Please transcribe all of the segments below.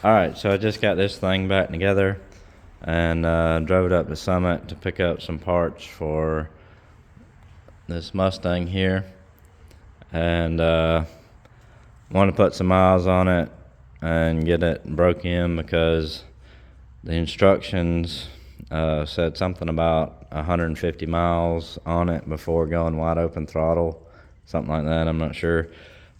Alright, so I just got this thing back together and drove it up to Summit to pick up some parts for this Mustang here. And want to put some miles on it and get it broke in because the instructions said something about 150 miles on it before going wide open throttle, something like that. I'm not sure,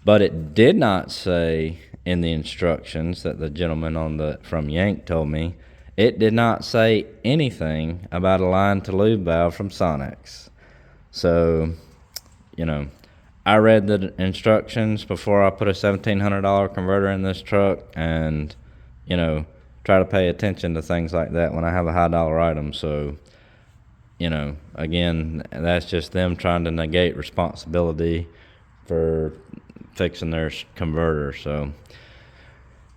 but it did not say in the instructions that the gentleman from Yank told me. It did not say anything about a line to lube valve from Sonex. So, I read the instructions before I put a $1,700 converter in this truck, and try to pay attention to things like that when I have a high dollar item. So, again, that's just them trying to negate responsibility for fixing their converter. So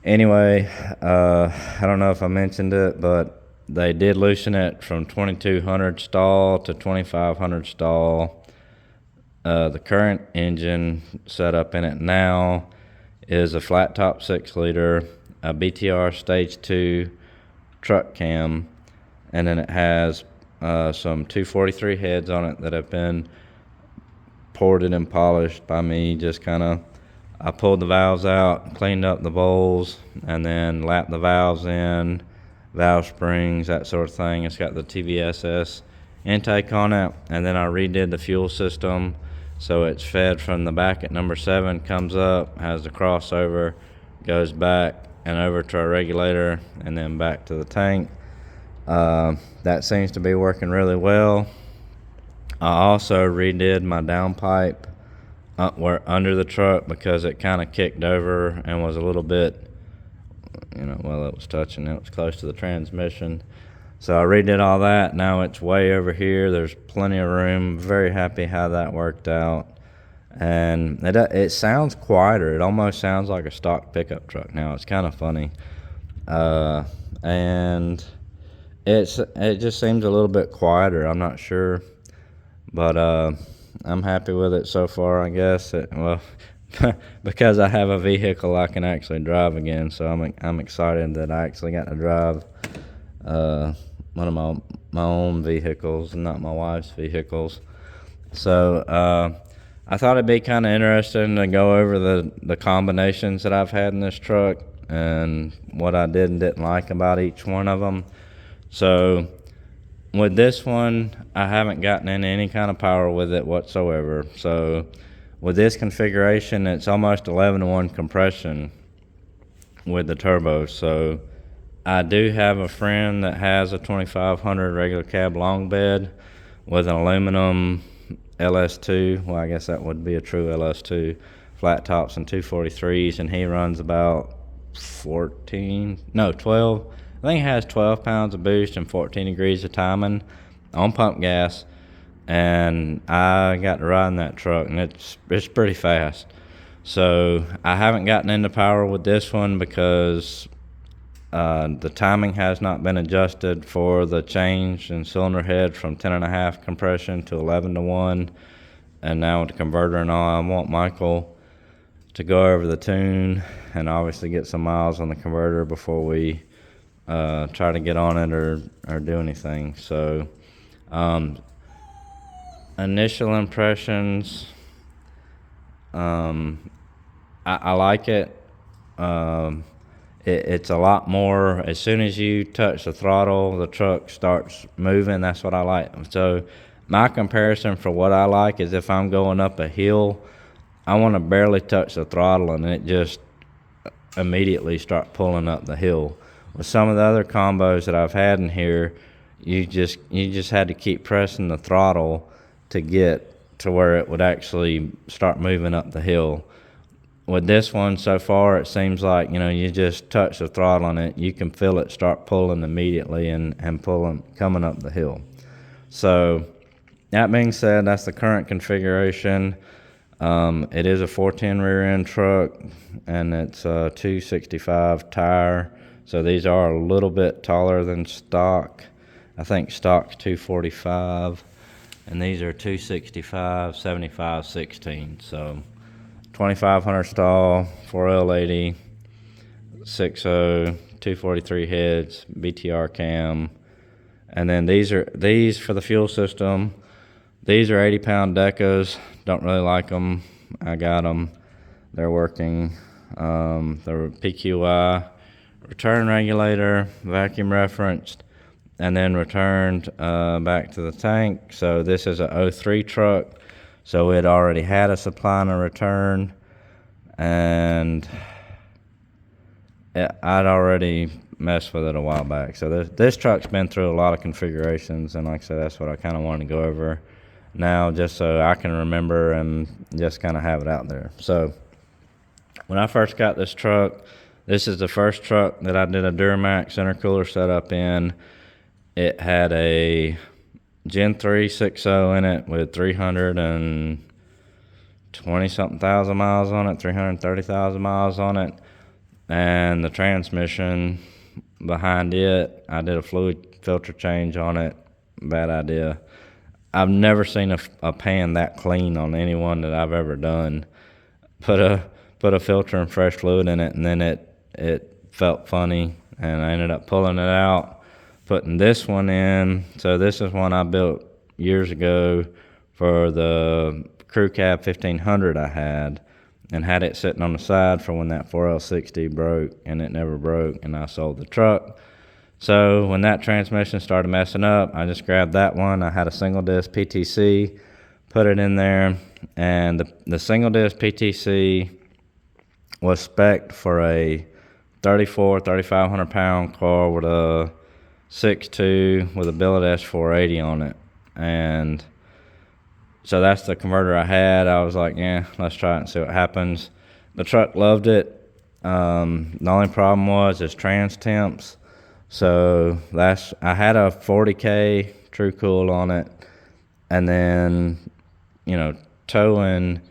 anyway, I don't know if I mentioned it, but they did loosen it from 2200 stall to 2500 stall. The current engine setup in it now is a flat top 6-liter, a BTR stage 2 truck cam, and then it has some 243 heads on it that have been ported and polished by me. I pulled the valves out, cleaned up the bowls, and then lapped the valves in, valve springs, that sort of thing. It's got the TVSS intake on it, and then I redid the fuel system. So it's fed from the back at number 7, comes up, has the crossover, goes back and over to our regulator, and then back to the tank. That seems to be working really well. I also redid my downpipe under the truck because it kind of kicked over and was a little bit, it was touching, it was close to the transmission. So I redid all that. Now it's way over here. There's plenty of room. Very happy how that worked out. And it sounds quieter. It almost sounds like a stock pickup truck now. It's kind of funny. And it just seems a little bit quieter. I'm not sure. But I'm happy with it so far, I guess. Because I have a vehicle I can actually drive again. So I'm excited that I actually got to drive one of my own vehicles and not my wife's vehicles. So I thought it'd be kind of interesting to go over the combinations that I've had in this truck and what I did and didn't like about each one of them. So with this one, I haven't gotten into any kind of power with it whatsoever. So with this configuration, it's almost 11-to-1 compression with the turbo. So I do have a friend that has a 2500 regular cab long bed with an aluminum LS2. Well, I guess that would be a true LS2, flat tops and 243s, and he runs about 12. I think he has 12 pounds of boost and 14 degrees of timing on pump gas, and I got to ride in that truck, and it's pretty fast. So I haven't gotten into power with this one because the timing has not been adjusted for the change in cylinder head from 10.5 compression to 11-to-1, and now with the converter and all, I want Michael to go over the tune and obviously get some miles on the converter before we try to get on it or do anything. So initial impressions, I like it. It's a lot more, as soon as you touch the throttle, the truck starts moving. That's what I like. So my comparison for what I like is if I'm going up a hill, I want to barely touch the throttle and it just immediately start pulling up the hill. With some of the other combos that I've had in here, you just had to keep pressing the throttle to get to where it would actually start moving up the hill. With this one so far, it seems like, you just touch the throttle on it, you can feel it start pulling immediately and coming up the hill. So that being said, that's the current configuration. It is a 410 rear end truck, and it's a 265 tire. So these are a little bit taller than stock. I think stock's 245, and these are 265, 75, 16. So 2500 stall, 4L80, 6.0, 243 heads, BTR cam. And then these for the fuel system. These are 80-pound decos. Don't really like them. I got them. They're working. The PQI, return regulator, vacuum referenced, and then returned back to the tank. So this is a 03 truck. So it already had a supply and a return. And I'd already messed with it a while back. So this truck's been through a lot of configurations. And like I said, that's what I kind of wanted to go over now, just so I can remember and just kind of have it out there. So when I first got this truck, this is the first truck that I did a Duramax intercooler setup in. It had a Gen 3 6.0 in it with 320-something thousand miles on it, 330,000 miles on it. And the transmission behind it, I did a fluid filter change on it. Bad idea. I've never seen a pan that clean on any one that I've ever done. Put a filter and fresh fluid in it, and then it felt funny, and I ended up pulling it out, putting this one in. So this is one I built years ago for the Crew Cab 1500 I had it sitting on the side for when that 4L60 broke, and it never broke, and I sold the truck. So when that transmission started messing up, I just grabbed that one. I had a single disc PTC, put it in there, and the single disc PTC was spec'd for a 3,500 pound car with a 6.2 with a billet S480 on it. And so that's the converter I had. I was like, yeah, let's try it and see what happens. The truck loved it. The only problem was its trans temps. So I had a 40K True Cool on it, and then, towing,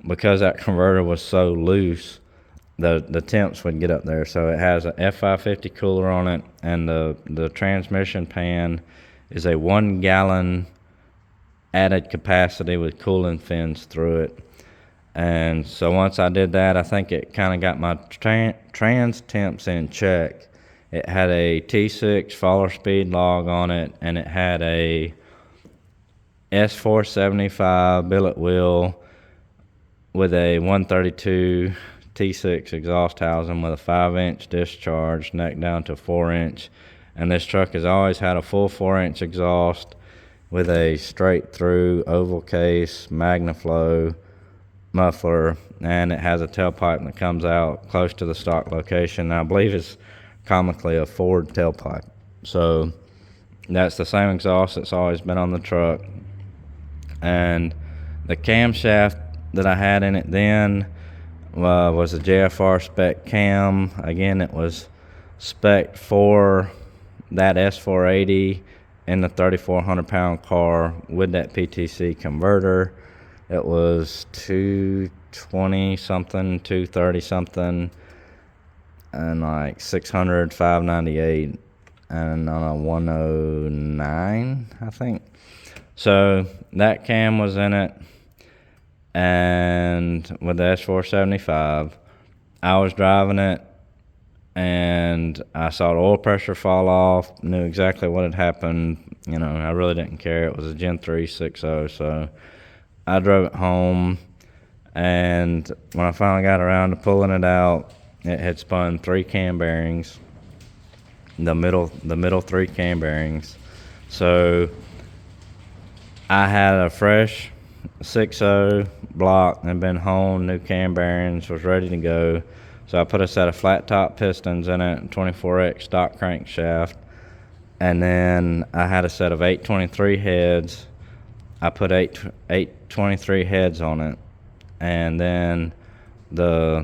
because that converter was so loose, the temps would get up there. So it has a F550 cooler on it, and the transmission pan is a 1 gallon added capacity with cooling fins through it. And so once I did that, I think it kind of got my trans temps in check. It had a T6 follower speed log on it, and it had a S475 billet wheel with a 132 T6 exhaust housing with a 5-inch discharge, neck down to 4-inch. And this truck has always had a full 4-inch exhaust with a straight through oval case, MagnaFlow muffler, and it has a tailpipe that comes out close to the stock location. I believe it's comically a Ford tailpipe. So that's the same exhaust that's always been on the truck. And the camshaft that I had in it then was a JFR spec cam. Again, it was spec for that S480 in the 3,400 pound car with that PTC converter. It was 220 something, 230 something, and like 600, 598, and on a 109, I think. So that cam was in it, and with the S475, I was driving it, and I saw the oil pressure fall off, knew exactly what had happened. I really didn't care. It was a Gen 3 6.0, so I drove it home, and when I finally got around to pulling it out, it had spun 3 cam bearings, the middle 3 cam bearings. So I had a fresh 6.0 block and been honed, new cam bearings, was ready to go. So I put a set of flat top pistons in it, 24X stock crankshaft, and then I had a set of 823 heads. I put 823 heads on it, and then this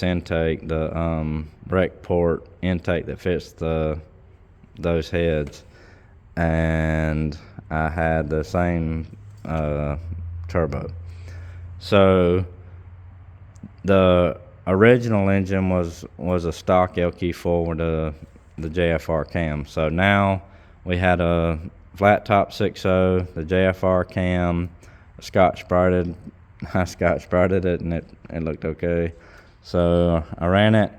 intake, the rec port intake that fits those heads, and I had the same turbo. So the original engine was a stock LQ4 with the JFR cam. So now we had a flat top 6.0, the JFR cam, I Scotch Brighted it, and it looked okay. So I ran it,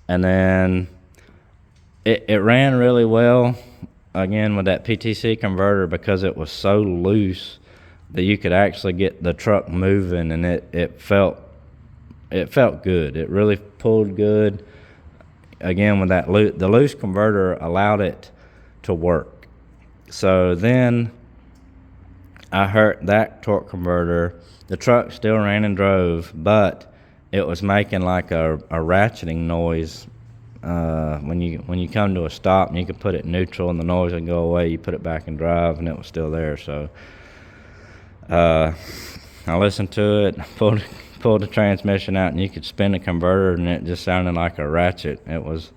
And then it ran really well, again, with that PTC converter, because it was so loose that you could actually get the truck moving, and it felt good. It really pulled good. Again, with that the loose converter allowed it to work. So then I heard that torque converter. The truck still ran and drove, but it was making like a ratcheting noise when you come to a stop, and you could put it in neutral and the noise would go away. You put it back in drive and it was still there. So I listened to it, pulled the transmission out, and you could spin the converter and it just sounded like a ratchet. It was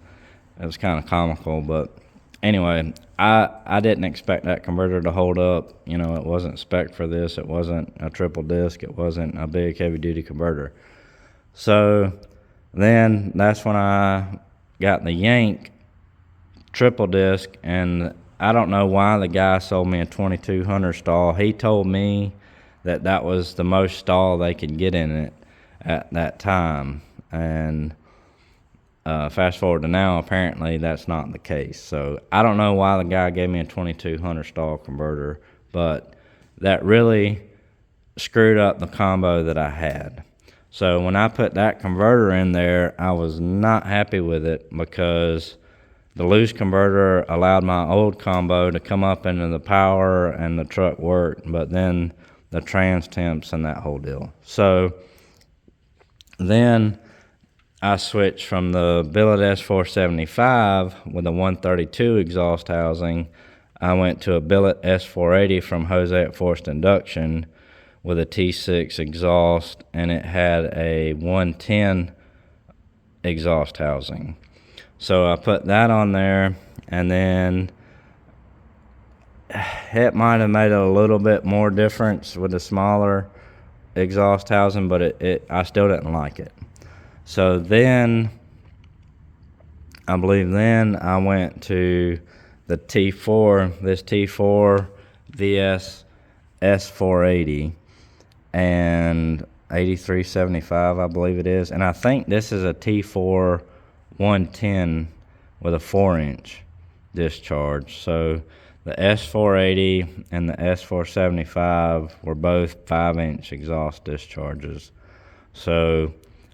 kind of comical, but anyway, I didn't expect that converter to hold up. It wasn't spec for this. It wasn't a triple disc. It wasn't a big heavy duty converter. So then that's when I got the Yank triple disc, and I don't know why the guy sold me a 2200 stall. He told me that was the most stall they could get in it at that time, and fast forward to now, apparently that's not the case. So I don't know why the guy gave me a 2200 stall converter, but that really screwed up the combo that I had. So when I put that converter in there, I was not happy with it, because the loose converter allowed my old combo to come up into the power and the truck worked, but then the trans temps and that whole deal. So then I switched from the billet S475 with a 132 exhaust housing. I went to a billet S480 from Jose at Forced Induction with a T6 exhaust, and it had a 110 exhaust housing. So I put that on there, and then it might have made a little bit more difference with the smaller exhaust housing, but I still didn't like it. So then I believe I went to the T4, this T4 VS S480 and 8375, I believe it is. And I think this is a T4 110 with a 4-inch discharge. So the S480 and the S475 were both 5-inch exhaust discharges. So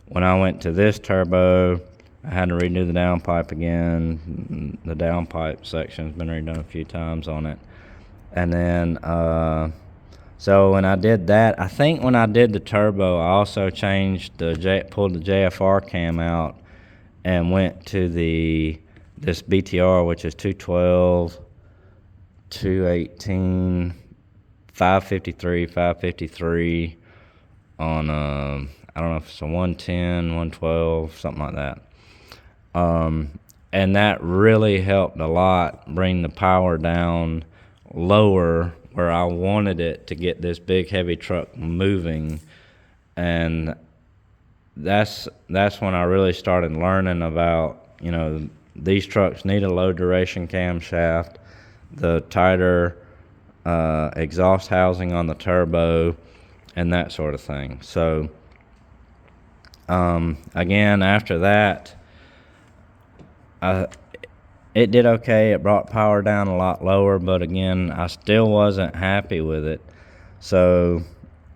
when I went to this turbo, I had to redo the downpipe again. The downpipe section's been redone a few times on it. And then so when I did that, I think when I did the turbo, I also changed pulled the JFR cam out and went to this BTR, which is 212, 218, 553 on I don't know if it's a 110, 112, something like that. And that really helped a lot bring the power down lower where I wanted it to get this big heavy truck moving. And that's when I really started learning about, these trucks need a low duration camshaft, the tighter exhaust housing on the turbo, and that sort of thing. So again, after that, it did okay. It brought power down a lot lower, but again, I still wasn't happy with it. So,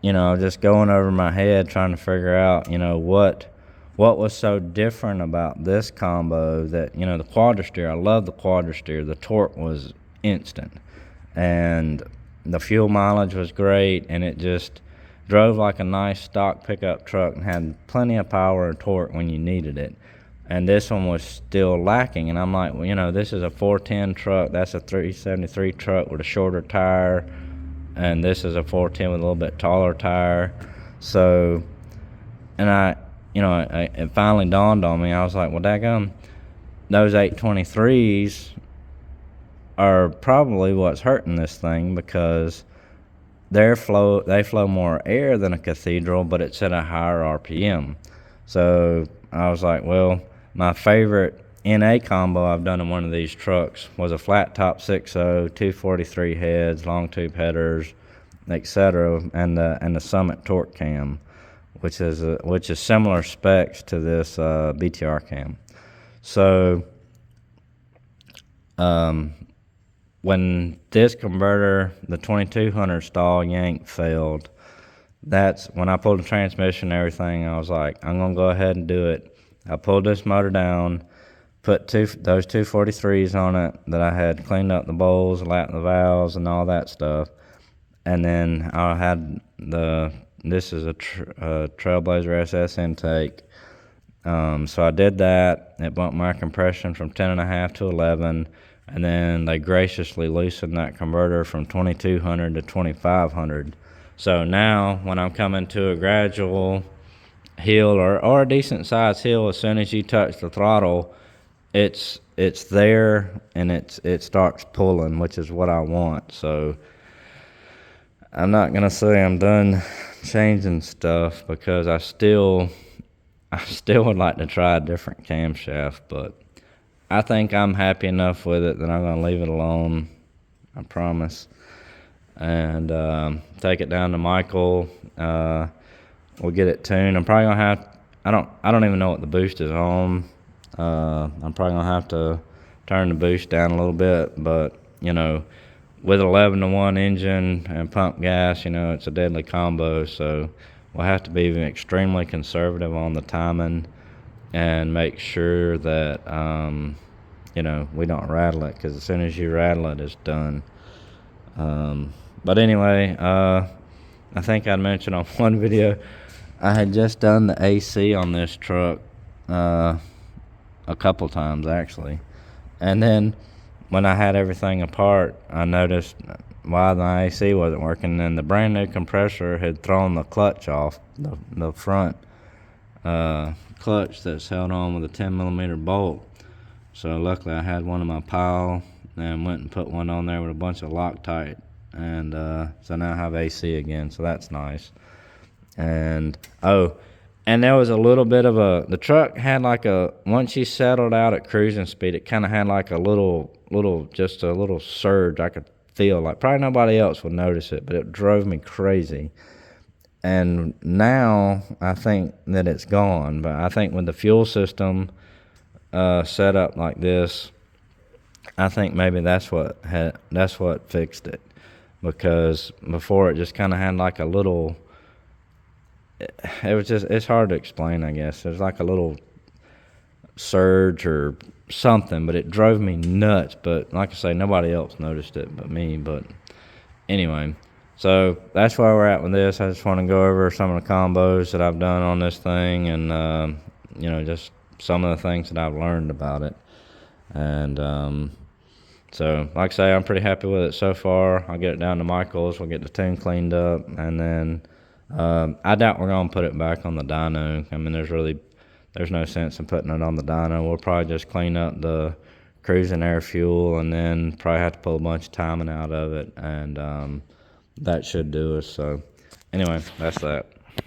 just going over my head trying to figure out, what was so different about this combo that, the quadra-steer, I love the quadra-steer. The torque was instant, and the fuel mileage was great, and it just drove like a nice stock pickup truck and had plenty of power and torque when you needed it. And this one was still lacking, and I'm like, this is a 410 truck. That's a 373 truck with a shorter tire, and this is a 410 with a little bit taller tire. So, and it finally dawned on me. I was like, well, daggum, those 823s are probably what's hurting this thing, because they flow more air than a Cathedral, but it's at a higher RPM. So I was like, well, my favorite NA combo I've done in one of these trucks was a flat top 6.0, 243 heads, long tube headers, etc., and the Summit torque cam, which is similar specs to this BTR cam. So when this converter, the 2200 stall yank, failed, that's when I pulled the transmission and everything. I was like, I'm gonna go ahead and do it. I pulled this motor down, put those 243s on it that I had cleaned up the bowls, lapped the valves, and all that stuff. And then I had this is a Trailblazer SS intake. So I did that. It bumped my compression from 10.5 to 11, and then they graciously loosened that converter from 2200 to 2500. So now when I'm coming to a gradual hill or a decent sized hill, as soon as you touch the throttle, it's there and it starts pulling, which is what I want. So I'm not gonna say I'm done changing stuff, because I still would like to try a different camshaft, but I think I'm happy enough with it that I'm gonna leave it alone. I promise. And take it down to Michael. We'll get it tuned. I'm probably gonna have. I don't even know what the boost is on. I'm probably gonna have to turn the boost down a little bit, but with 11-to-1 engine and pump gas, it's a deadly combo. So we'll have to be extremely conservative on the timing and make sure that we don't rattle it, because as soon as you rattle it, it's done. But anyway, I think I mentioned on one video, I had just done the AC on this truck a couple times actually, and then when I had everything apart, I noticed why the AC wasn't working, and the brand new compressor had thrown the clutch off, the front clutch that's held on with a 10mm bolt. So luckily I had one in my pile and went and put one on there with a bunch of Loctite, and so now I have AC again, so that's nice. And and there was a little bit of the truck had like once you settled out at cruising speed, it kind of had like a little surge I could feel. Like probably nobody else would notice it, but it drove me crazy. And now I think that it's gone, but I think with the fuel system set up like this, I think maybe that's what fixed it, because before it just kind of had like a little. It's hard to explain, I guess. There's like a little surge or something, but it drove me nuts. But like I say, nobody else noticed it but me. But anyway, so that's where we're at with this. I just want to go over some of the combos that I've done on this thing, and just some of the things that I've learned about it. And so like I say, I'm pretty happy with it so far. I'll get it down to Michael's, we'll get the tune cleaned up, and then I doubt we're going to put it back on the dyno. I mean, there's no sense in putting it on the dyno. We'll probably just clean up the cruising air fuel, and then probably have to pull a bunch of timing out of it, and that should do us. So anyway, that's that.